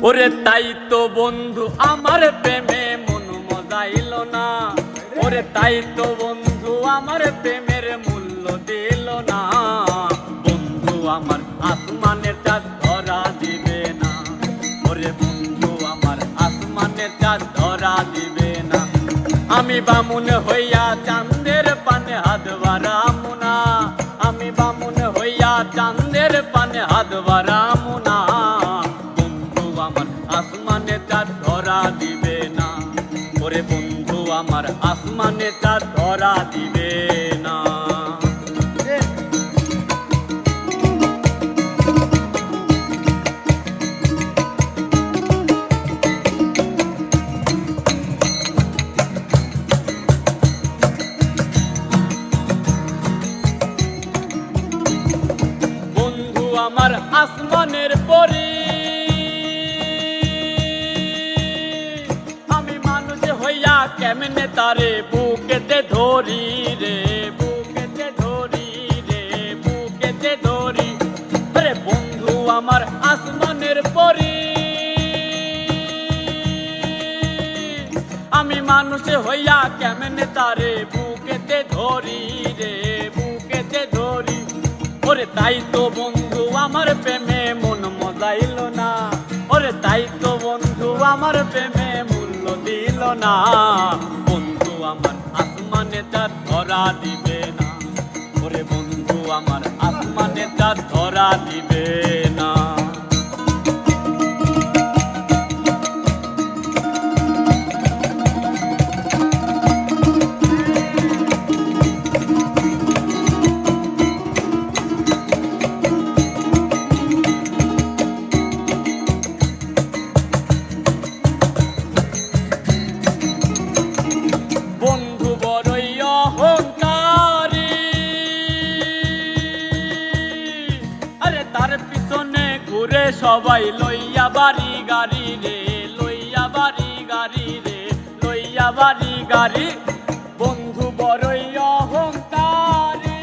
ওরে তাই তো বন্ধু আমার প্রেমে মন মজাইল না, ওরে তাই তো বন্ধু আমার প্রেমের মূল্য দিল না। বন্ধু আমার আসমানের চাঁদ ধরা দিবে না, ওরে বন্ধু আমার আসমানের চাঁদ ধরা দিবে না। আমি বামুন হইয়া চাঁদের পানে হাত বাড়ামু না, আমি বামুন হইয়া চাঁদের পানে হাত বাড়ামু না। বন্ধু আমার আসমানে চাঁদ ধরা দিবে না, ওরে বন্ধু আমার আসমানে চাঁদ ধরা দিবে না। আমার আসমানের পরি, আমি মানুষ হইয়া কেমনে তারে বুকেতে ধরি রে, বুকেতে ধরি রে, বুকেতে ধরি। আরে বন্ধু আমার আসমানের পরি, আমি মানুষ হইয়া কেমনে তারে বুকেতে ধরি রে, বুকেতে ধরি। ওরে তাই তো বন্ধু আমার প্রেমে মন মজাইল না, ওরে তাই তো বন্ধু আমার প্রেমে মূল্য দিল না। বন্ধু আমার আসমানে চাঁদ ধরা দিবে না, ওরে বন্ধু আমার আসমানে চাঁদ ধরা দিবে না। তার পিছনে ঘুরে সবাই লইয়া বাড়ি গাড়ি রে, লইয়া বাড়ি গাড়ি রে, লইয়া বাড়ি গাড়ি। বন্ধু বড়ই অহংকারী,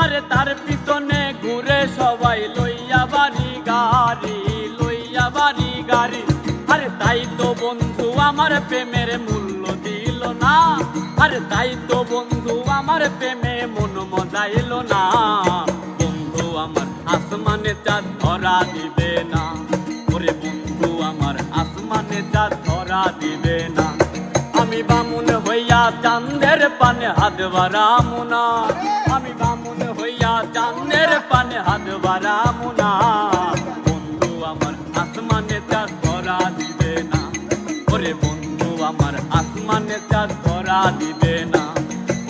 আরে তার পিছনে ঘুরে সবাই লইয়া বাড়ি গাড়ি, লইয়া বাড়ি গাড়ি। আরে তাই তো বন্ধু আমার প্রেমের মূল্য দিল না, আরে তাই তো বন্ধু আমার প্রেমে মন মজাইল না। বন্ধু আমার আসমানে চাঁদ ধরা দিবে না, ওরে বন্ধু আমার আসমানে চাঁদ ধরা দিবে না। আমি বামুন হইয়া চাঁদের পানে হাত বাড়ামু না, আমি বামুন হইয়া চাঁদের পানে হাত বাড়ামু না। বন্ধু আমার আসমানে চাঁদ ধরা দিবে না, ওরে বন্ধু আমার আসমানে চাঁদ ধরা দিবে না,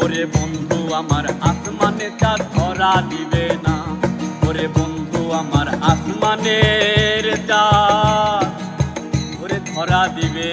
ওরে বন্ধু আমার আসমানে চাঁদ ধরা দিবে না, ওরে বন্ধু আমার আসমানের চাঁদ ওরে ধরা দিবে